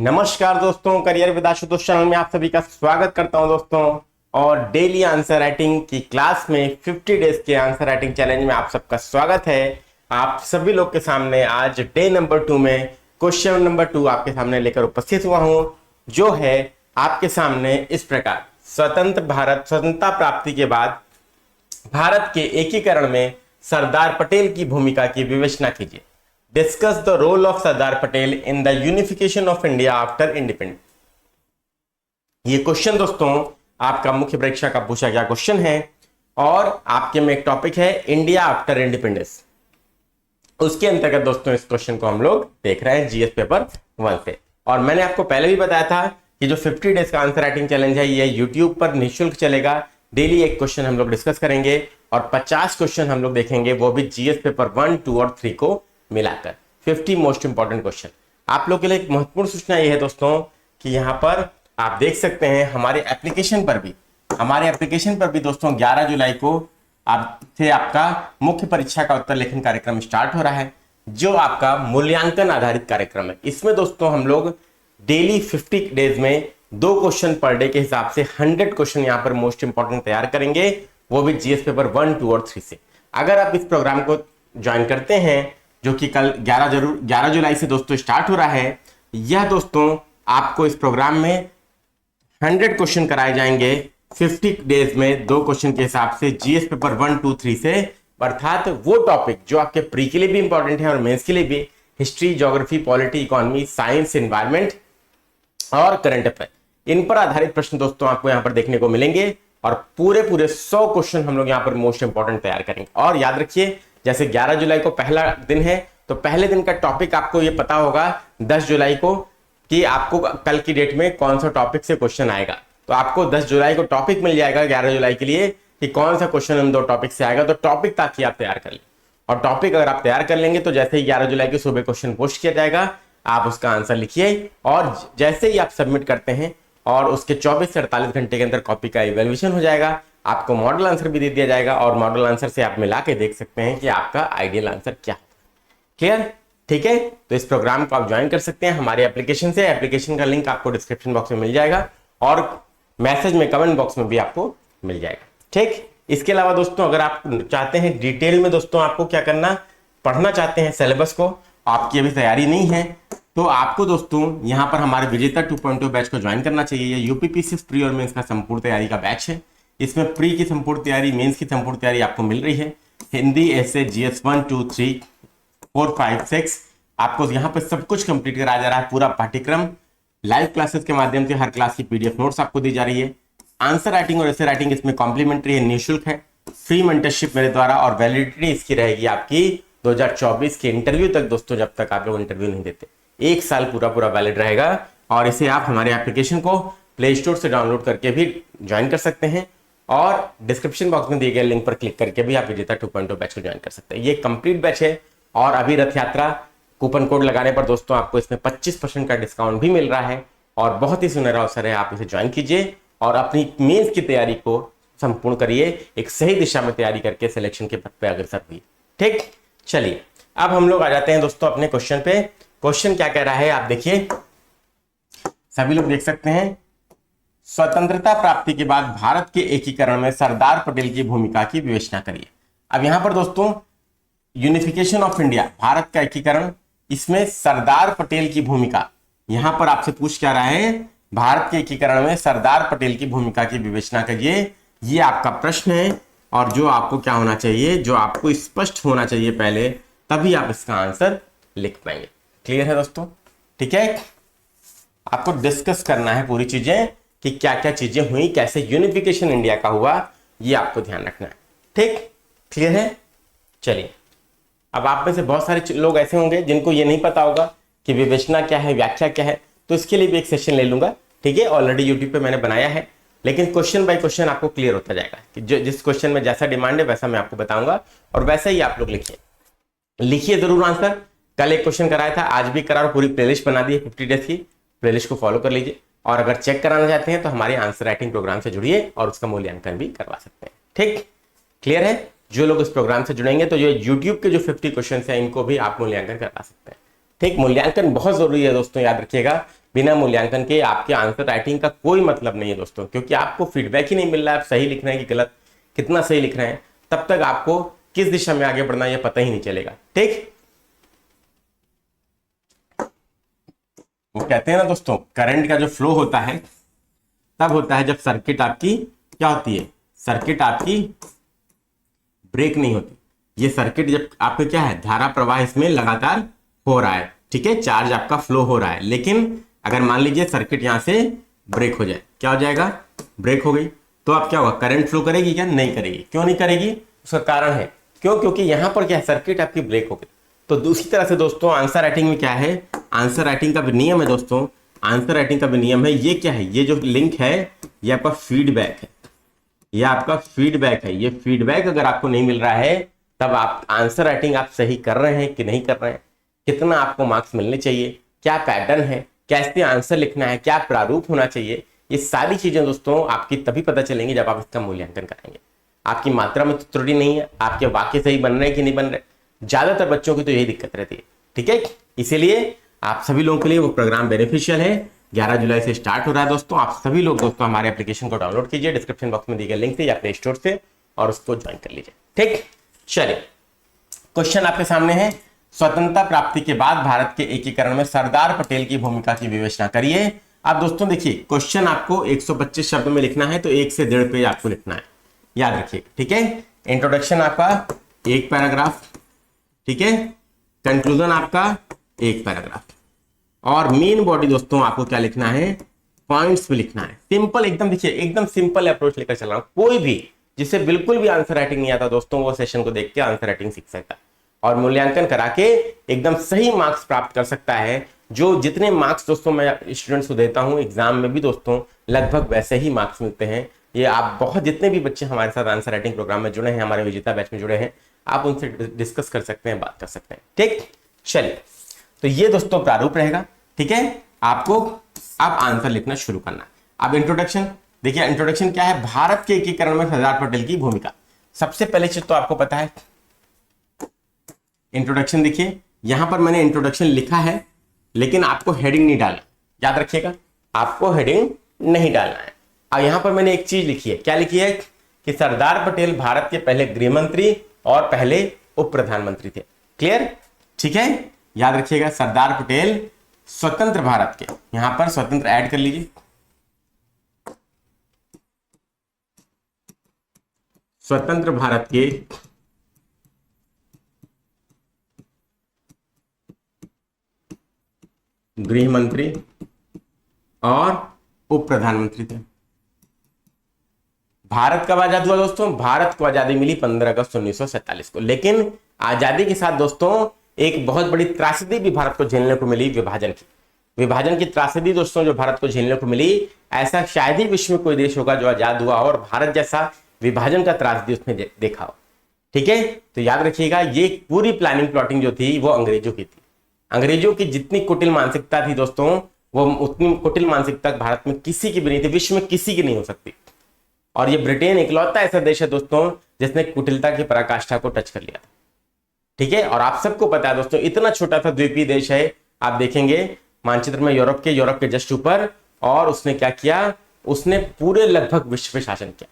नमस्कार दोस्तों, career with Ashutosh channel में आप सभी का स्वागत करता हूं दोस्तों। और डेली आंसर राइटिंग की क्लास में 50 डेज के आंसर राइटिंग चैलेंज में आप सबका स्वागत है। आप सभी लोग के सामने आज डे नंबर 2 में क्वेश्चन नंबर 2 आपके सामने लेकर उपस्थित हुआ हूं, जो है आपके सामने इस प्रकार। स्वतंत्रता प्राप्ति के बाद भारत के एकीकरण में सरदार पटेल की भूमिका की विवेचना कीजिए। Discuss the role of Sardar Patel in the unification of India after independence. ये क्वेश्चन दोस्तों आपका मुख्य परीक्षा का पूछा गया क्वेश्चन है और आपके में एक टॉपिक है इंडिया आफ्टर इंडिपेंडेंस। उसके अंतर्गत दोस्तों इस क्वेश्चन को हम लोग देख रहे हैं जीएस पेपर 1 से। और मैंने आपको पहले भी बताया था कि जो 50 डेज का आंसर राइटिंग चैलेंज है ये यूट्यूब पर निःशुल्क चलेगा। डेली एक क्वेश्चन हम लोग डिस्कस करेंगे और 50 क्वेश्चन हम लोग देखेंगे, वो भी जीएस पेपर 1, 2 और 3 को मिलाकर 50 मोस्ट इंपॉर्टेंट क्वेश्चन। आप लोग के लिए एक महत्वपूर्ण सूचना यह है दोस्तों कि यहां पर आप देख सकते हैं हमारे एप्लीकेशन पर भी दोस्तों 11 जुलाई को आपका मुख्य परीक्षा का उत्तर लेखन कार्यक्रम स्टार्ट हो रहा है, जो आपका मूल्यांकन आधारित कार्यक्रम है। इसमें दोस्तों हम लोग डेली 50 डेज में 2 क्वेश्चन पर डे के हिसाब से 100 क्वेश्चन यहां पर मोस्ट इंपॉर्टेंट तैयार करेंगे, वो भी जीएस पेपर 1, 2 और 3 से। अगर आप इस प्रोग्राम को ज्वाइन करते हैं, जो कि कल 11 जुलाई से दोस्तों स्टार्ट हो रहा है, यह दोस्तों आपको इस प्रोग्राम में 100 क्वेश्चन कराए जाएंगे 50 डेज में 2 क्वेश्चन के हिसाब से जीएस पेपर 1, 2, 3 से। अर्थात वो टॉपिक जो आपके प्री के लिए भी इंपॉर्टेंट है और मेंस के लिए भी, history, geography, polity, economy, science, environment और करंट अफेयर, इन पर आधारित प्रश्न दोस्तों आपको यहां पर देखने को मिलेंगे। और पूरे 100 क्वेश्चन हम लोग यहां पर मोस्ट इंपॉर्टेंट तैयार करेंगे। और याद रखिए, जैसे 11 जुलाई को पहला दिन है तो पहले दिन का टॉपिक आपको ये पता होगा 10 जुलाई को कि आपको कल की डेट में कौन सा टॉपिक से क्वेश्चन आएगा। तो आपको 10 जुलाई को टॉपिक मिल जाएगा 11 जुलाई के लिए कि कौन सा क्वेश्चन इन 2 टॉपिक से आएगा। तो टॉपिक ताकि आप तैयार कर लें, और टॉपिक अगर आप तैयार कर लेंगे तो जैसे ही 11 जुलाई की सुबह क्वेश्चन पोस्ट किया जाएगा, आप उसका आंसर लिखिए और जैसे ही आप सबमिट करते हैं और उसके 24 से 48 घंटे के अंदर कॉपी का इवैल्यूएशन हो जाएगा, आपको मॉडल आंसर भी दे दिया जाएगा और मॉडल आंसर से आप मिला के देख सकते हैं कि आपका आइडियल आंसर क्या है। क्लियर? ठीक है, तो इस प्रोग्राम को आप ज्वाइन कर सकते हैं हमारे एप्लीकेशन से। एप्लीकेशन का लिंक आपको डिस्क्रिप्शन बॉक्स में मिल जाएगा और मैसेज में कमेंट बॉक्स में भी आपको मिल जाएगा। ठीक, इसके अलावा दोस्तों अगर आप चाहते हैं डिटेल में दोस्तों आपको क्या करना, पढ़ना चाहते हैं सिलेबस को, आपकी अभी तैयारी नहीं है, तो आपको दोस्तों यहाँ पर हमारे विजेता 2.0 बैच को ज्वाइन करना चाहिए। ये यूपीपीसीएस प्री और मेंस का संपूर्ण तैयारी का बैच है। इसमें प्री की संपूर्ण तैयारी, मेंस की संपूर्ण तैयारी आपको मिल रही है। हिंदी, ऐसे, जीएस 1, 2, 3, 4, 5, 6 आपको यहाँ पर सब कुछ कंप्लीट कराया जा रहा है। पूरा पाठ्यक्रम लाइव क्लासेस के माध्यम से हर क्लास की पीडीएफ नोट्स आपको दी जा रही है। आंसर राइटिंग और ऐसे राइटिंग इसमें कॉम्प्लीमेंट्री है, निःशुल्क है, फ्री मेंटरशिप मेरे द्वारा, और वैलिडिटी इसकी रहेगी आपकी 2024 के इंटरव्यू तक दोस्तों, जब तक आप लोग इंटरव्यू नहीं देते। 1 साल पूरा वैलिड रहेगा। और इसे आप हमारे एप्लीकेशन को प्ले स्टोर से डाउनलोड करके भी ज्वाइन कर सकते हैं और डिस्क्रिप्शन बॉक्स में दिए गए लिंक पर क्लिक करके भी आप विजेता 2.0 बैच को ज्वाइन कर सकते हैं। ये कंप्लीट बैच है और अभी रथ यात्रा कूपन कोड लगाने पर दोस्तों आपको इसमें 25% का डिस्काउंट भी मिल रहा है और बहुत ही सुनहरा अवसर है। आप इसे ज्वाइन कीजिए और अपनी मेंस की तैयारी को संपूर्ण करिए, एक सही दिशा में तैयारी करके सिलेक्शन के पथ पे अग्रसर हुई। ठीक, चलिए अब हम लोग आ जाते हैं दोस्तों अपने क्वेश्चन पे। क्वेश्चन क्या कह रहा है आप देखिए, सभी लोग देख सकते हैं। स्वतंत्रता प्राप्ति के बाद भारत के एकीकरण में सरदार पटेल की भूमिका की विवेचना करिए। अब यहां पर दोस्तों यूनिफिकेशन ऑफ इंडिया, भारत का एकीकरण, इसमें सरदार पटेल की भूमिका, यहां पर आपसे पूछ क्या रहा है, भारत के एकीकरण में सरदार पटेल की भूमिका की विवेचना करिए। ये आपका प्रश्न है और जो आपको क्या होना चाहिए, जो आपको स्पष्ट होना चाहिए पहले, तभी आप इसका आंसर लिख पाएंगे। क्लियर है दोस्तों? ठीक है, आपको डिस्कस करना है पूरी चीजें कि क्या क्या चीजें हुई, कैसे यूनिफिकेशन इंडिया का हुआ, ये आपको ध्यान रखना है। ठीक, क्लियर है? चलिए, अब आप में से बहुत सारे लोग ऐसे होंगे जिनको ये नहीं पता होगा कि विवेचना क्या है, व्याख्या क्या है, तो इसके लिए भी एक सेशन ले लूंगा। ठीक है, ऑलरेडी यूट्यूब पे मैंने बनाया है, लेकिन क्वेश्चन बाय क्वेश्चन आपको क्लियर होता जाएगा कि जिस क्वेश्चन में जैसा डिमांड है वैसा मैं आपको बताऊंगा और वैसा ही आप लोग लिखिए जरूर आंसर। कल एक क्वेश्चन कराया था, आज भी करा और पूरी प्लेलिस्ट बना दी है 50 डेज की। प्लेलिस्ट को फॉलो कर लीजिए और अगर चेक कराना चाहते हैं तो हमारे आंसर राइटिंग प्रोग्राम से जुड़िए और उसका मूल्यांकन भी करवा सकते हैं। ठीक, क्लियर है? जो लोग इस प्रोग्राम से जुड़ेंगे तो जो यूट्यूब के जो 50 क्वेश्चन हैं इनको भी आप मूल्यांकन करवा सकते हैं। ठीक, मूल्यांकन बहुत जरूरी है दोस्तों, याद रखिएगा। बिना मूल्यांकन के आपके आंसर राइटिंग का कोई मतलब नहीं है दोस्तों, क्योंकि आपको फीडबैक ही नहीं मिल रहा है आप सही लिख रहे हैं कि गलत, कितना सही लिख रहे हैं, तब तक आपको किस दिशा में आगे बढ़ना है ये पता ही नहीं चलेगा। ठीक, वो कहते हैं ना दोस्तों, करंट का जो फ्लो होता है तब होता है जब सर्किट आपकी क्या होती है, सर्किट आपकी ब्रेक नहीं होती। ये सर्किट जब आपका क्या है, धारा प्रवाह इसमें लगातार हो रहा है, ठीक है, चार्ज आपका फ्लो हो रहा है, लेकिन अगर मान लीजिए सर्किट यहां से ब्रेक हो जाए, क्या हो जाएगा, ब्रेक हो गई, तो अब क्या होगा, करंट फ्लो करेगी क्या, नहीं करेगी। क्यों नहीं करेगी, उसका कारण है, क्यों, क्योंकि यहां पर क्या है, सर्किट आपकी ब्रेक हो गई। तो दूसरी तरह से दोस्तों आंसर राइटिंग में क्या है, आंसर राइटिंग का भी नियम है दोस्तों, आंसर राइटिंग का भी नियम है, ये क्या है, ये जो लिंक है ये आपका फीडबैक है, ये आपका फीडबैक है। ये फीडबैक अगर आपको नहीं मिल रहा है तब आप आंसर राइटिंग आप सही कर रहे हैं कि नहीं कर रहे हैं, कितना आपको मार्क्स मिलने चाहिए, क्या पैटर्न है, कैसे आंसर लिखना है, क्या प्रारूप होना चाहिए, ये सारी चीजें दोस्तों आपकी तभी पता चलेंगी जब आप इसका मूल्यांकन करेंगे। आपकी मात्रा में तो त्रुटि नहीं है, आपके वाक्य सही बन रहे हैं कि नहीं बन रहे, ज्यादातर बच्चों की तो यही दिक्कत रहती है। ठीक है, इसीलिए आप सभी लोगों के लिए वो प्रोग्राम बेनिफिशियल है, 11 जुलाई से स्टार्ट हो रहा है दोस्तों। आप सभी लोग दोस्तों हमारे एप्लीकेशन को डाउनलोड कीजिए, डिस्क्रिप्शन बॉक्स में दिए गए लिंक से या प्ले स्टोर से, और उसको ज्वाइन कर लीजिए। ठीक, चलिए क्वेश्चन आपके सामने है, स्वतंत्रता प्राप्ति के बाद भारत के एकीकरण में सरदार पटेल की भूमिका की विवेचना करिए। अब दोस्तों देखिए, क्वेश्चन आपको 125 शब्द में लिखना है, तो 1 से 1.5 पेज आपको लिखना है, याद रखिए। ठीक है, इंट्रोडक्शन आपका 1 पैराग्राफ, ठीक है, कंक्लूजन आपका 1 पैराग्राफ, और मेन बॉडी दोस्तों आपको क्या लिखना है, पॉइंट्स भी लिखना है। सिंपल एकदम, देखिए एकदम सिंपल अप्रोच लेकर चल रहा हूं। कोई भी जिसे बिल्कुल भी आंसर राइटिंग नहीं आता दोस्तों, वो सेशन को देख के आंसर राइटिंग सीख सकता है और मूल्यांकन करा के एकदम सही मार्क्स प्राप्त कर सकता है। जो जितने मार्क्स दोस्तों मैं स्टूडेंट्स को देता हूं एग्जाम में भी दोस्तों, लगभग वैसे ही मार्क्स मिलते हैं। ये आप बहुत, जितने भी बच्चे हमारे साथ आंसर राइटिंग प्रोग्राम में जुड़े हैं, हमारे विजेता बैच में जुड़े हैं, आप उनसे डिस्कस कर सकते हैं, बात कर सकते हैं। ठीक, चलिए, तो ये दोस्तों प्रारूप रहेगा। ठीक है, आपको अब आंसर लिखना शुरू करना है। अब इंट्रोडक्शन देखिए, इंट्रोडक्शन क्या है, भारत के एकीकरण में सरदार पटेल की भूमिका। सबसे पहले चीज तो आपको पता है, इंट्रोडक्शन देखिए, यहां पर मैंने इंट्रोडक्शन लिखा है, लेकिन आपको हेडिंग नहीं डालना, याद रखिएगा, आपको हेडिंग नहीं डालना है। अब यहां पर मैंने एक चीज लिखी है, क्या लिखी है, कि सरदार पटेल भारत के पहले गृह मंत्री और पहले उप प्रधानमंत्री थे। क्लियर, ठीक है, याद रखिएगा, सरदार पटेल स्वतंत्र भारत के, यहां पर स्वतंत्र ऐड कर लीजिए, स्वतंत्र भारत के गृह मंत्री और उप प्रधानमंत्री थे। भारत कब आजाद हुआ दोस्तों, भारत को आजादी मिली 15 अगस्त 1947 को, लेकिन आजादी के साथ दोस्तों एक बहुत बड़ी त्रासदी भी भारत को झेलने को मिली, विभाजन की त्रासदी दोस्तों जो भारत को झेलने को मिली, ऐसा शायद ही विश्व में कोई देश होगा जो आजाद हुआ और भारत जैसा विभाजन का त्रासदी उसने देखा हो। ठीक है, तो याद रखिएगा, ये पूरी प्लानिंग प्लॉटिंग जो थी वो अंग्रेजों की थी। अंग्रेजों की जितनी कुटिल मानसिकता थी दोस्तों, वो उतनी कुटिल मानसिकता भारत में किसी की भी नहीं थी, विश्व में किसी की नहीं हो सकती। और ये ब्रिटेन इकलौता ऐसा देश है दोस्तों जिसने कुटिलता की पराकाष्ठा को टच कर लिया था। ठीक है, और आप सबको पता है दोस्तों, इतना छोटा सा द्वीपीय देश है, आप देखेंगे मानचित्र में यूरोप के जस्ट ऊपर, और उसने क्या किया, उसने पूरे लगभग विश्व पे शासन किया।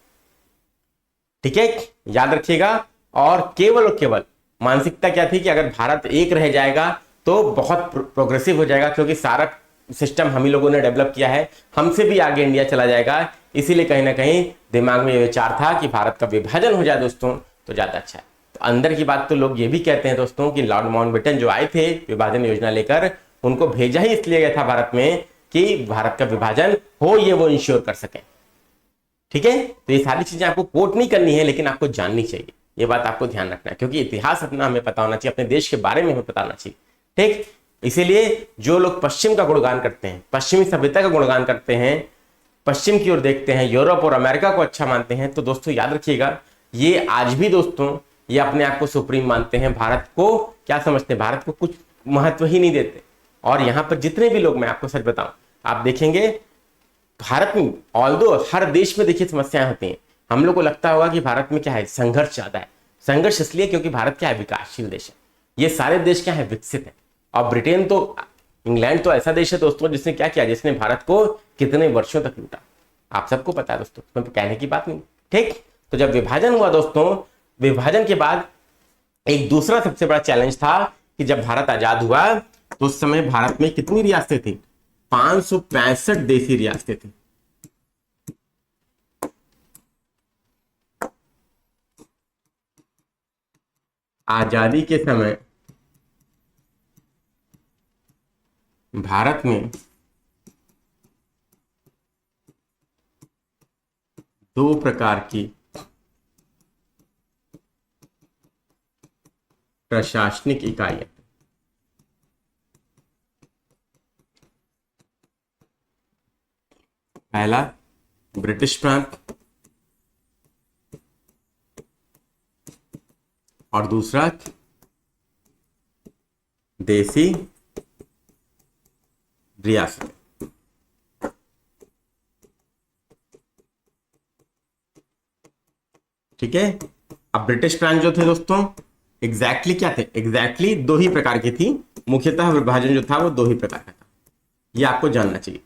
ठीक है, याद रखिएगा, और केवल मानसिकता क्या थी कि अगर भारत एक रह जाएगा तो बहुत प्रोग्रेसिव हो जाएगा, क्योंकि सारा सिस्टम हम ही लोगों ने डेवलप किया है, हमसे भी आगे इंडिया चला जाएगा। इसीलिए कहीं ना कहीं दिमाग में ये विचार था कि भारत का विभाजन हो जाए दोस्तों तो ज्यादा अच्छा है। तो अंदर की बात तो लोग ये भी कहते हैं दोस्तों कि लॉर्ड माउंटबेटन जो आए थे विभाजन योजना लेकर, उनको भेजा ही इसलिए गया था भारत में कि भारत का विभाजन हो, ये वो इंश्योर कर सके। ठीक है, तो ये सारी चीजें आपको कोट नहीं करनी है, लेकिन आपको जाननी चाहिए, ये बात आपको ध्यान रखना है, क्योंकि इतिहास अपना हमें पता होना चाहिए, अपने देश के बारे में हमें पता होना चाहिए। ठीक, इसीलिए जो लोग पश्चिम का गुणगान करते हैं, पश्चिमी सभ्यता का गुणगान करते हैं, पश्चिम की ओर देखते हैं, यूरोप और अमेरिका को अच्छा मानते हैं, तो दोस्तों याद रखिएगा, ये आज भी दोस्तों ये अपने आप को सुप्रीम मानते हैं, भारत को क्या समझते हैं, भारत को कुछ महत्व ही नहीं देते। और यहां पर जितने भी लोग, मैं आपको सच बताऊं, आप देखेंगे भारत में, ऑल्दो हर देश में देखिए समस्याएं होती हैं, हम लोग को लगता होगा कि भारत में क्या है, संघर्ष ज्यादा है। संघर्ष इसलिए क्योंकि भारत क्या है, विकासशील देश है, ये सारे देश क्या है, विकसित है। और ब्रिटेन तो इंग्लैंड तो ऐसा देश है दोस्तों जिसने क्या किया, जिसने भारत को कितने वर्षों तक लूटा, आप सबको पता है दोस्तों, उसमें तो कहने की बात नहीं। ठीक, तो जब विभाजन हुआ दोस्तों, विभाजन के बाद एक दूसरा सबसे बड़ा चैलेंज था कि जब भारत आजाद हुआ तो उस समय भारत में कितनी रियासतें थी, 565 देसी रियासतें थी। आजादी के समय भारत में दो प्रकार की प्रशासनिक इकाइयां, पहला ब्रिटिश प्रांत और दूसरा देसी रियासत। ठीक है, अब ब्रिटिश प्रांत जो थे दोस्तों एग्जैक्टली क्या थे, एग्जैक्टली दो ही प्रकार की थी, मुख्यतः विभाजन जो था वो दो ही प्रकार का था, ये आपको जानना चाहिए।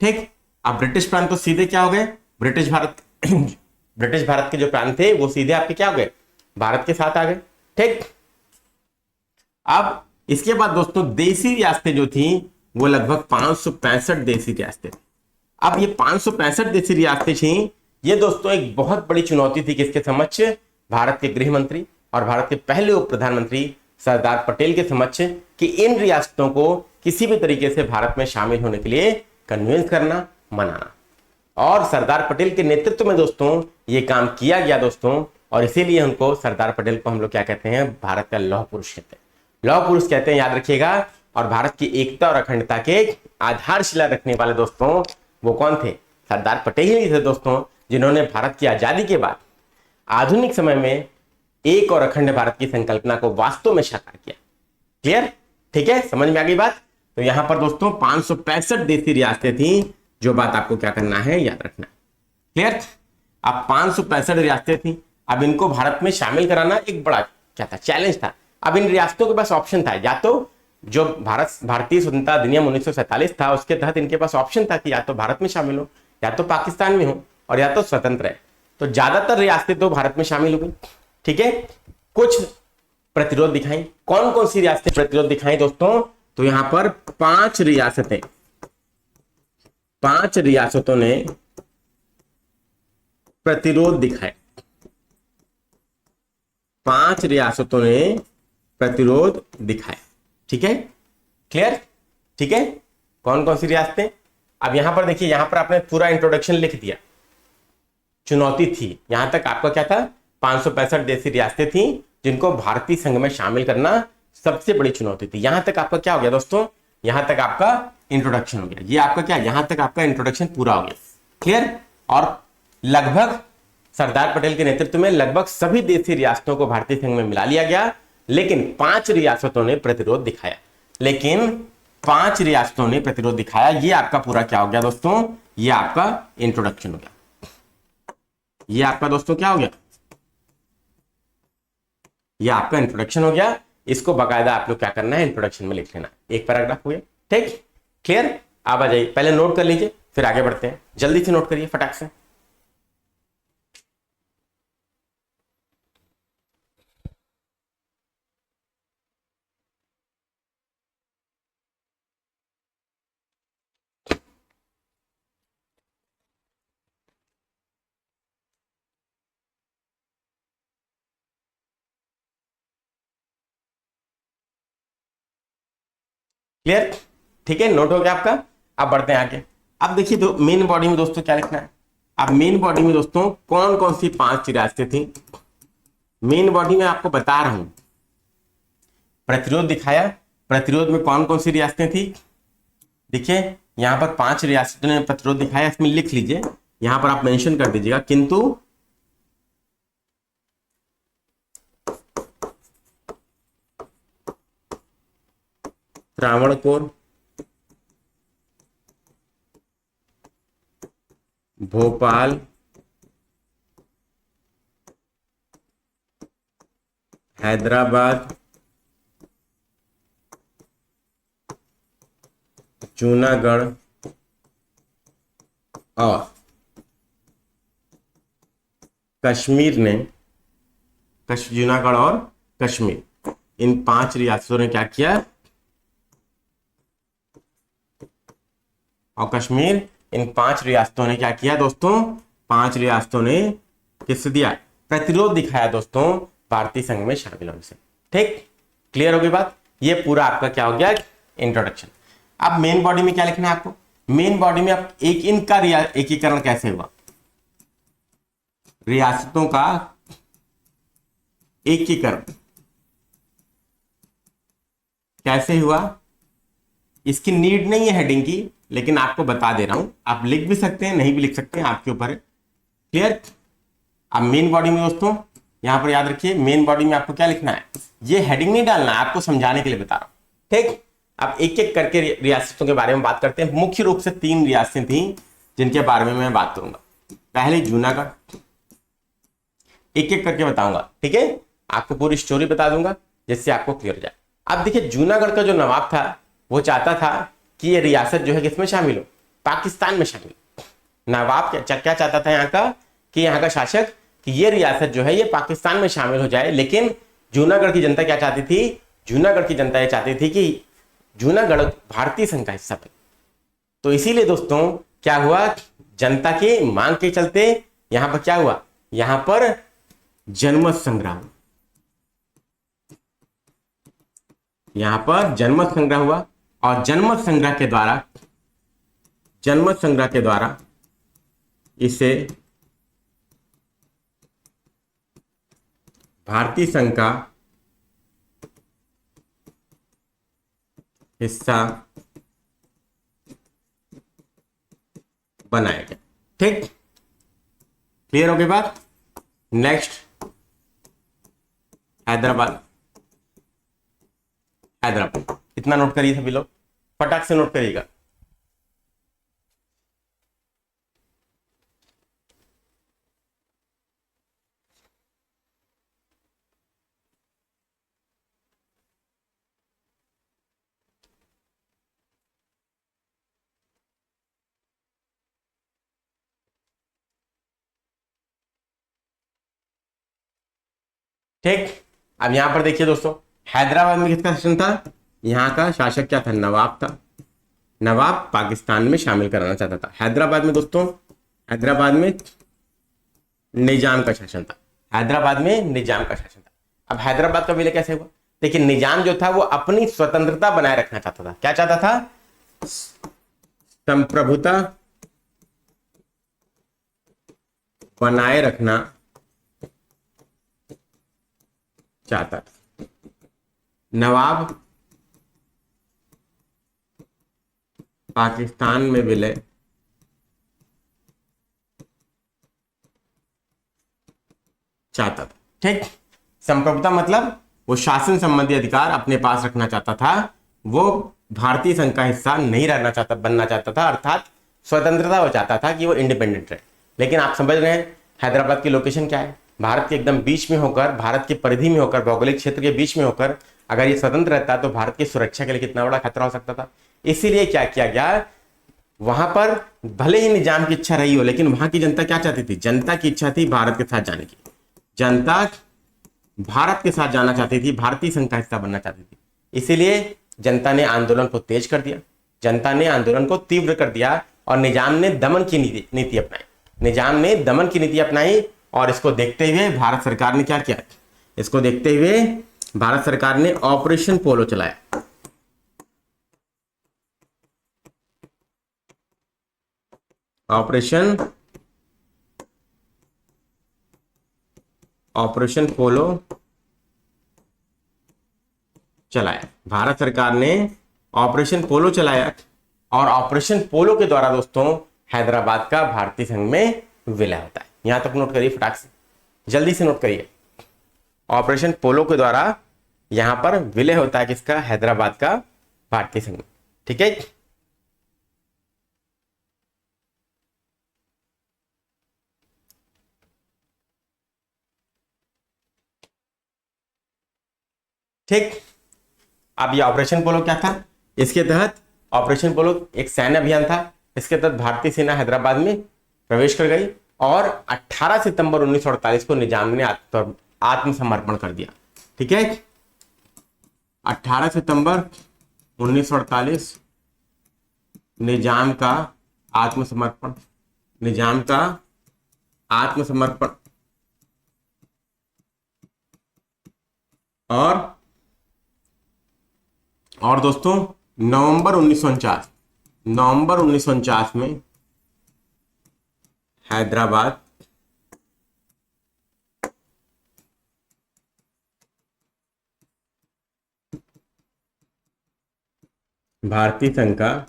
ठीक, अब ब्रिटिश प्रांत तो सीधे क्या हो गए, ब्रिटिश भारत ब्रिटिश भारत के जो प्रांत थे वो सीधे आपके क्या हो गए, भारत के साथ आ गए। ठीक, अब इसके बाद दोस्तों देसी रियासतें जो थी वो लगभग 565 देसी रियासतें। अब ये 565 देसी रियासतें थी, ये दोस्तों एक बहुत बड़ी चुनौती थी किसके समक्ष, भारत के गृह मंत्री और भारत के पहले उप प्रधानमंत्री सरदार पटेल के समक्ष, कि इन रियासतों को किसी भी तरीके से भारत में शामिल होने के लिए कन्विंस करना, मनाना। और सरदार पटेल के नेतृत्व में दोस्तों ये काम किया गया दोस्तों, और इसीलिए उनको, सरदार पटेल को हम लोग क्या कहते हैं, भारत का लौह पुरुष कहते हैं, लौह पुरुष कहते हैं, याद रखिएगा। और भारत की एकता और अखंडता के आधारशिला रखने वाले दोस्तों वो कौन थे, सरदार पटेल ही थे दोस्तों, जिन्होंने भारत की आजादी के बाद आधुनिक समय में एक और अखंड भारत की संकल्पना को वास्तव में साकार किया। क्लियर, ठीक है, समझ में आ गई बात। तो यहां पर दोस्तों 565 देसी रियासतें थी, जो बात आपको क्या करना है, याद रखना है। क्लियर, अब 565 रियासतें थी, अब इनको भारत में शामिल कराना एक बड़ा क्या था, चैलेंज था। अब इन रियासतों के पास ऑप्शन था, या तो जो भारतीय स्वतंत्रता अधिनियम 1947 था उसके तहत इनके पास ऑप्शन था कि या तो भारत में शामिल हो, या तो पाकिस्तान में हो, और या तो स्वतंत्र है। तो ज्यादातर रियासतें तो भारत में शामिल हो गई। ठीक है, कुछ प्रतिरोध दिखाई, कौन कौन सी रियासतें प्रतिरोध दिखाई दोस्तों, तो यहां पर 5 रियासतें, 5 रियासतों ने प्रतिरोध दिखाया, 5 रियासतों ने प्रतिरोध दिखाया। ठीक है, क्लियर, ठीक है, कौन कौन सी रियासतें। अब यहां पर देखिए, यहां पर आपने पूरा इंट्रोडक्शन लिख दिया, चुनौती थी यहां तक आपका क्या था, 565 देसी रियासतें थी जिनको भारतीय संघ में शामिल करना सबसे बड़ी चुनौती थी। यहां तक आपका क्या हो गया दोस्तों, यहां तक आपका इंट्रोडक्शन हो गया, ये आपका क्या, यहां तक आपका इंट्रोडक्शन पूरा हो गया। क्लियर, और लगभग सरदार पटेल के नेतृत्व में लगभग सभी देसी रियासतों को भारतीय संघ में मिला लिया गया, लेकिन 5 रियासतों ने प्रतिरोध दिखाया, लेकिन 5 रियासतों ने प्रतिरोध दिखाया। ये आपका पूरा क्या हो गया दोस्तों, ये आपका इंट्रोडक्शन हो गया। ये आपका दोस्तों क्या हो गया, ये आपका इंट्रोडक्शन हो गया। इसको बाकायदा आप लोग क्या करना है, इंट्रोडक्शन में लिख लेना, एक पैराग्राफ हो गया। ठीक, क्लियर, आप आ जाइए, पहले नोट कर लीजिए फिर आगे बढ़ते हैं, जल्दी से नोट करिए फटाक से। क्लियर, ठीक है, नोट हो गया आपका। अब बढ़ते हैं आगे। अब देखिए तो मेन बॉडी में दोस्तों क्या लिखना है, अब मेन बॉडी में दोस्तों कौन कौन सी 5 रियासतें थी, मेन बॉडी में आपको बता रहा हूं। प्रतिरोध दिखाया, प्रतिरोध में कौन कौन सी रियासतें थी, देखिए यहां पर 5 रियासतों ने प्रतिरोध दिखाया, इसमें लिख लीजिए, यहां पर आप मेंशन कर दीजिएगा, किंतु त्रावणकोर, भोपाल, हैदराबाद, जूनागढ़ और कश्मीर ने, जूनागढ़ और कश्मीर, इन 5 रियासतों ने क्या किया, और कश्मीर, इन 5 रियासतों ने क्या किया दोस्तों, 5 रियासतों ने किस दिया, प्रतिरोध दिखाया दोस्तों भारतीय संघ में शामिल होने से। ठीक, क्लियर होगी बात। ये पूरा आपका क्या हो गया, इंट्रोडक्शन। अब मेन बॉडी में क्या लिखना है आपको, मेन बॉडी में आप इनका एकीकरण कैसे हुआ, रियासतों का एकीकरण कैसे हुआ, इसकी नीड नहीं है हेडिंग की, लेकिन आपको बता दे रहा हूं, आप लिख भी सकते हैं नहीं भी लिख सकते हैं, आपके ऊपर है। क्लियर। अब मेन बॉडी में दोस्तों यहां पर याद रखिए, मेन बॉडी में आपको क्या लिखना है, ये हेडिंग नहीं डालना है, आपको समझाने के लिए बता रहा हूं। ठीक, अब एक एक करके रियासतों के बारे में बात करते हैं। मुख्य रूप से 3 रियासतें थी जिनके बारे में मैं बात करूंगा। पहले जूनागढ़, एक एक करके बताऊंगा, ठीक है, आपको पूरी स्टोरी बता दूंगा जिससे आपको क्लियर हो जाए। अब देखिए, जूनागढ़ का जो नवाब था वो चाहता था कि ये रियासत जो है किसमें शामिल हो, पाकिस्तान में शामिल। नवाब क्या चाहता था यहाँ का, कि यहाँ का शासक, कि ये रियासत जो है ये पाकिस्तान में शामिल हो जाए। लेकिन जूनागढ़ की जनता क्या चाहती थी, जूनागढ़ की जनता ये चाहती थी कि जूनागढ़ भारतीय संघ का हिस्सा बने। तो इसीलिए दोस्तों क्या हुआ, जनता की मांग के चलते यहां पर क्या हुआ, यहां पर जनमत संग्रह, यहां पर जनमत संग्रह हुआ। और जनमत संग्रह के द्वारा इसे भारतीय संघ का हिस्सा बनाया गया। ठीक, क्लियर हो गई बात। नेक्स्ट, हैदराबाद। इतना नोट करिए सभी लोग, फटाक से नोट करिएगा। ठीक, अब यहां पर देखिए दोस्तों, हैदराबाद में किसका शासन था, यहां का शासक क्या था, नवाब था। नवाब पाकिस्तान में शामिल कराना चाहता था। हैदराबाद में दोस्तों, हैदराबाद में निजाम का शासन था। हैदराबाद में निजाम का शासन था। अब हैदराबाद का विलय कैसे हुआ, देखिए, निजाम जो था वो अपनी स्वतंत्रता बनाए रखना चाहता था। क्या चाहता था, संप्रभुता बनाए रखना चाहता था। नवाब पाकिस्तान में विलय चाहता था। ठीक, संप्रभुता मतलब वो शासन संबंधी अधिकार अपने पास रखना चाहता था, वो भारतीय संघ का हिस्सा नहीं रहना चाहता, बनना चाहता था, अर्थात स्वतंत्रता वो चाहता था कि वो इंडिपेंडेंट रहे। लेकिन आप समझ रहे हैं हैदराबाद की लोकेशन क्या है, भारत के एकदम बीच में होकर, भारत की परिधि में होकर, भौगोलिक क्षेत्र के बीच में होकर अगर ये स्वतंत्र रहता तो भारत की सुरक्षा के लिए कितना बड़ा खतरा हो सकता था। इसीलिए क्या किया गया, वहां पर भले ही निजाम की इच्छा रही हो, लेकिन वहां की जनता क्या चाहती थी, जनता की इच्छा थी भारत के साथ जाने की। जनता भारत के साथ जाना चाहती थी, भारतीय संघ का हिस्सा बनना चाहती थी। इसीलिए जनता ने आंदोलन को तेज कर दिया, जनता ने आंदोलन को तीव्र कर दिया और निजाम ने दमन की नीति अपनाई। निजाम ने दमन की नीति अपनाई और इसको देखते हुए भारत सरकार ने क्या किया, इसको देखते हुए भारत सरकार ने ऑपरेशन पोलो चलाया। ऑपरेशन पोलो चलाया। भारत सरकार ने ऑपरेशन पोलो चलाया और ऑपरेशन पोलो के द्वारा दोस्तों हैदराबाद का भारतीय संघ में विलय होता है। यहां तक नोट करिए, फटाक से जल्दी से नोट करिए। ऑपरेशन पोलो के द्वारा यहां पर विलय होता है किसका, हैदराबाद का भारतीय संघ। ठीक है, ठीक। अब ये ऑपरेशन पोलो क्या था, इसके तहत ऑपरेशन पोलो एक सैन्य अभियान था, इसके तहत भारतीय सेना हैदराबाद में प्रवेश कर गई और 18 सितंबर 1948 को निजाम ने आत्मसमर्पण कर दिया। ठीक है, 18 सितंबर 1948 निजाम का आत्मसमर्पण, निजाम का आत्मसमर्पण। और दोस्तों नवंबर 1949 में हैदराबाद भारतीय संघ का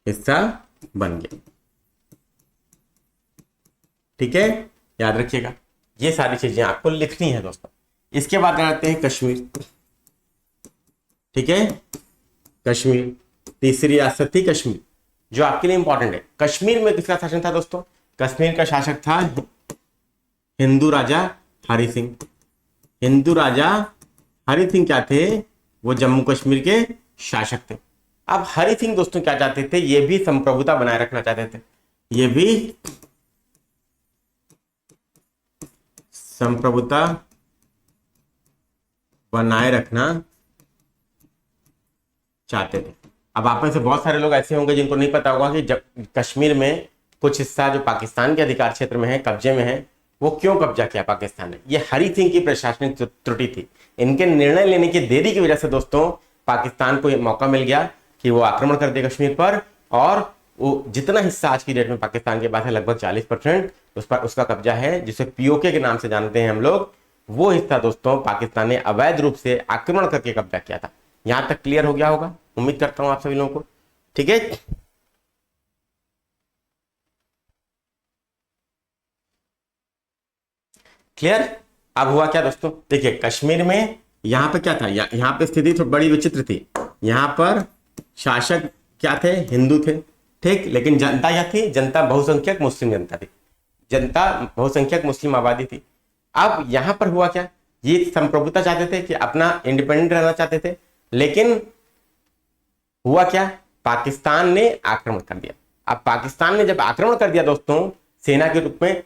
हिस्सा बन गया। ठीक है, याद रखिएगा, ये सारी चीजें आपको लिखनी है दोस्तों। इसके बाद आते हैं कश्मीर। ठीक है, कश्मीर तीसरी रियासत थी कश्मीर, जो आपके लिए इंपॉर्टेंट है। कश्मीर में किसका शासन था दोस्तों? कश्मीर का शासक था हिंदू राजा हरि सिंह। हिंदू राजा हरि सिंह क्या थे? वो जम्मू कश्मीर के शासक थे। अब हरि सिंह दोस्तों क्या चाहते थे? ये भी संप्रभुता बनाए रखना चाहते थे, ये भी संप्रभुता बनाए रखना चाहते थे। अब आप में से बहुत सारे लोग ऐसे होंगे जिनको नहीं पता होगा कि जब कश्मीर में कुछ हिस्सा जो पाकिस्तान के अधिकार क्षेत्र में है, कब्जे में है, वो क्यों कब्जा किया पाकिस्तान ने? ये हरि सिंह की प्रशासनिक त्रुटि थी। इनके निर्णय लेने की देरी की वजह से दोस्तों पाकिस्तान को ये मौका मिल गया कि वो आक्रमण कर दे कश्मीर पर, और वो जितना हिस्सा आज की डेट में पाकिस्तान के पास है लगभग 40% उस पर उसका कब्जा है, जिसे पीओके के नाम से जानते हैं हम लोग। वो हिस्सा दोस्तों पाकिस्तान ने अवैध रूप से आक्रमण करके कब्जा किया था। यहां तक क्लियर हो गया होगा, उम्मीद करता हूं आप सभी लोगों को। ठीक है, क्लियर। अब हुआ क्या दोस्तों? देखिए कश्मीर में यहां पे क्या था, यहां पे स्थिति थोड़ी बड़ी विचित्र थी। यहां पर शासक क्या थे? हिंदू थे। ठीक, लेकिन जनता क्या थी? जनता बहुसंख्यक मुस्लिम जनता थी, जनता बहुसंख्यक मुस्लिम आबादी थी। अब यहां पर हुआ क्या? ये संप्रभुता चाहते थे कि अपना इंडिपेंडेंट रहना चाहते थे, लेकिन हुआ क्या? पाकिस्तान ने आक्रमण कर दिया। अब पाकिस्तान ने जब आक्रमण कर दिया दोस्तों सेना के रूप में,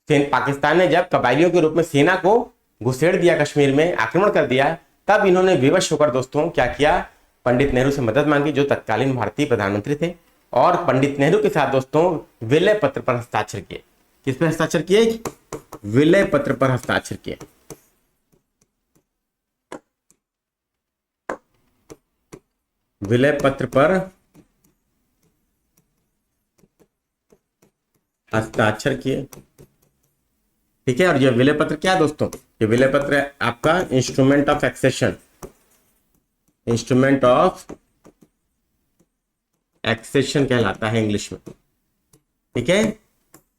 पाकिस्तान ने जब कबायलियों के रूप में सेना को घुसेड़ दिया, कश्मीर में आक्रमण कर दिया, तब इन्होंने विवश होकर दोस्तों क्या किया? पंडित नेहरू से मदद मांगी, जो तत्कालीन भारतीय प्रधानमंत्री थे, और पंडित नेहरू के साथ दोस्तों विलय पत्र पर हस्ताक्षर किए। किस पर हस्ताक्षर किए? विलय पत्र पर हस्ताक्षर किए। विलय पत्र पर हस्ताक्षर किए। ठीक है, और ये विलय पत्र क्या है दोस्तों? ये विलय पत्र है आपका instrument of accession, instrument of accession कहलाता है इंग्लिश में। ठीक है,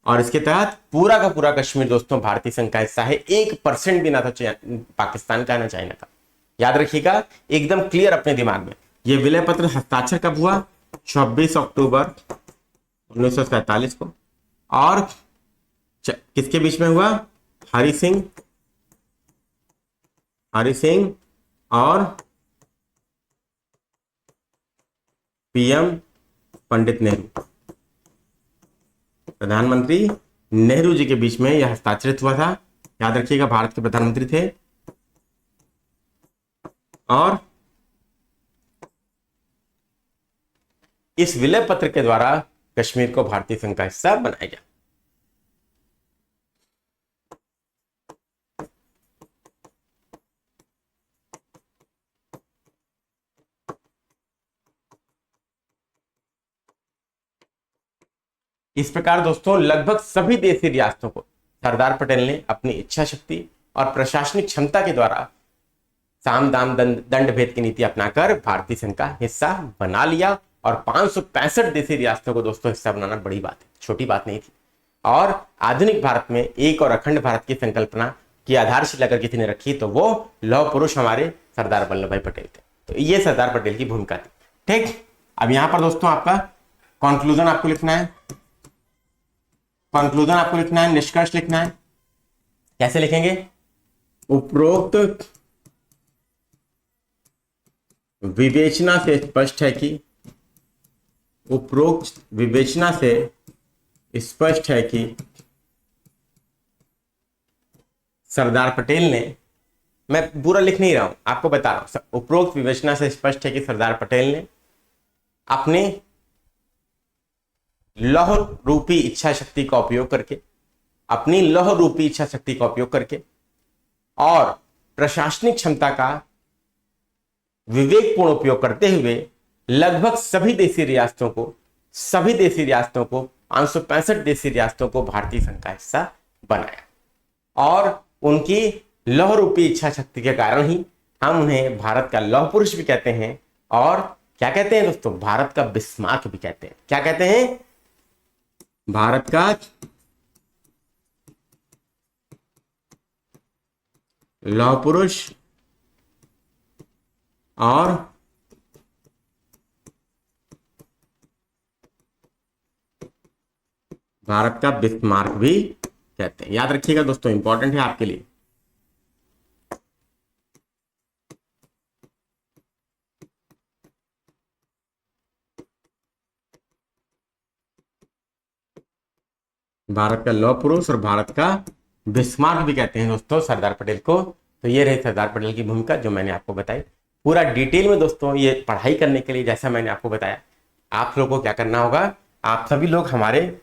और इसके तहत पूरा का पूरा कश्मीर दोस्तों भारतीय संघ का हिस्सा है। 1% भी ना था पाकिस्तान का ना चाइना का। याद रखिएगा, एकदम क्लियर अपने दिमाग में। ये विलय पत्र हस्ताक्षर कब हुआ? 26 अक्टूबर 1947 को। और किसके बीच में हुआ? हरि सिंह और पीएम पंडित नेहरू, प्रधानमंत्री नेहरू जी के बीच में यह हस्ताक्षरित हुआ था। याद रखिएगा, भारत के प्रधानमंत्री थे। और इस विलय पत्र के द्वारा कश्मीर को भारतीय संघ का हिस्सा बनाया गया। इस प्रकार दोस्तों लगभग सभी देशी रियासतों को सरदार पटेल ने अपनी इच्छा शक्ति और प्रशासनिक क्षमता के द्वारा साम दाम दंड भेद की नीति अपनाकर भारतीय संघ का हिस्सा बना लिया। और 565 देशी रियासतों को दोस्तों हिस्सा बनाना बड़ी बात है, छोटी बात नहीं थी। और आधुनिक भारत में एक और अखंड भारत की संकल्पना की आधारशिला अगर किसी ने रखी तो वो लौह पुरुष हमारे सरदार वल्लभ भाई पटेल थे। तो ये सरदार पटेल की भूमिका थी। ठीक, अब यहां पर दोस्तों आपका कंक्लूजन आपको लिखना है, कंक्लूजन आपको लिखना है, निष्कर्ष लिखना है। कैसे लिखेंगे? उपरोक्त विवेचना से स्पष्ट है कि, उपरोक्त विवेचना से स्पष्ट है कि सरदार पटेल ने, मैं पूरा लिख नहीं रहा हूं, आपको बता रहा हूं, उपरोक्त विवेचना से स्पष्ट है कि सरदार पटेल ने अपने लौह रूपी इच्छा शक्ति का उपयोग करके, अपनी लौह रूपी इच्छा शक्ति का उपयोग करके और प्रशासनिक क्षमता का विवेकपूर्ण उपयोग करते हुए लगभग सभी देशी रियासतों को 565 देशी रियासतों को भारतीय संघ का हिस्सा बनाया। और उनकी लौह रूपी इच्छा शक्ति के कारण ही हम उन्हें भारत का लौह पुरुष भी कहते हैं, और क्या कहते हैं दोस्तों, भारत का बिस्मार्क भी कहते हैं। क्या कहते हैं? भारत का लौह पुरुष और भारत का बिस्मार्क भी कहते हैं। याद रखिएगा दोस्तों, इंपॉर्टेंट है आपके लिए। भारत का लौह पुरुष और भारत का बिस्मार्क भी कहते हैं दोस्तों सरदार पटेल को। तो ये रही सरदार पटेल की भूमिका जो मैंने आपको बताई पूरा डिटेल में। दोस्तों ये पढ़ाई करने के लिए जैसा मैंने आपको बताया, आप लोगों को क्या करना होगा, आप सभी लोग हमारे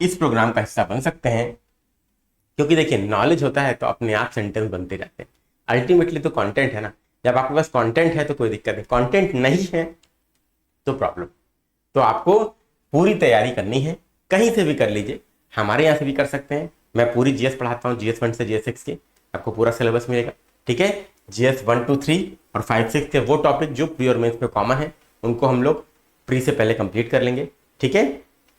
इस प्रोग्राम का हिस्सा बन सकते हैं, क्योंकि देखिए नॉलेज होता है तो अपने आप सेंटेंस बनते जाते हैं। अल्टीमेटली तो कंटेंट है ना, जब आपके पास कंटेंट है तो कोई दिक्कत नहीं, कंटेंट नहीं है तो प्रॉब्लम। तो आपको पूरी तैयारी करनी है, कहीं से भी कर लीजिए, हमारे यहाँ से भी कर सकते हैं। मैं पूरी जीएस पढ़ाता हूँ, GS 1 से GS 6 के आपको पूरा सिलेबस मिलेगा, ठीक है। GS 1, 2, 3 और 5, 6 के वो टॉपिक जो प्री और मेंस में कॉमन है उनको हम लोग प्री से पहले कंप्लीट कर लेंगे, ठीक है।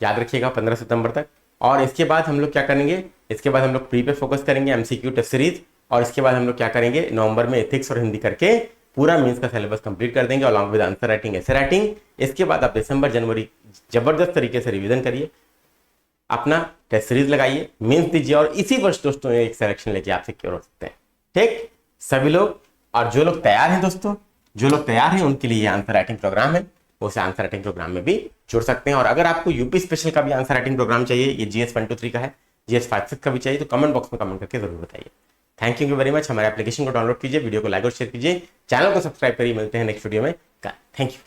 याद रखिएगा 15 सितंबर तक। और इसके बाद हम लोग क्या करेंगे, इसके बाद हम लोग प्री पे फोकस करेंगे, MCQ टेस्ट सीरीज, और इसके बाद हम लोग क्या करेंगे, नवंबर में एथिक्स और हिंदी करके पूरा मेंस का सिलेबस कंप्लीट कर देंगे अलॉन्ग विद आंसर राइटिंग, ऐसे राइटिंग। इसके बाद आप दिसंबर जनवरी जबरदस्त तरीके से रिवीजन करिए, अपना टेस्ट सीरीज लगाइए, मेंस दीजिए, और इसी वर्ष दोस्तों एक सिलेक्शन लेके आप सिक्योर हो सकते हैं, ठीक सभी लोग। और जो लोग तैयार हैं दोस्तों, जो लोग तैयार हैं उनके लिए आंसर राइटिंग प्रोग्राम है, उस आंसर राइटिंग प्रोग्राम में भी जुड़ सकते हैं। और अगर आपको यूपी स्पेशल का भी आंसर राइटिंग प्रोग्राम चाहिए, ये GS 1, 2, 3 का है, GS 5, 6 का भी चाहिए, तो कमेंट बॉक्स में कमेंट करके जरूर बताइए। Thank you very much. हमारे एप्लीकेशन को डाउनलोड कीजिए, वीडियो को लाइक और शेयर कीजिए, चैनल को सब्सक्राइब करिए। मिलते हैं नेक्स्ट वीडियो में। Thank you.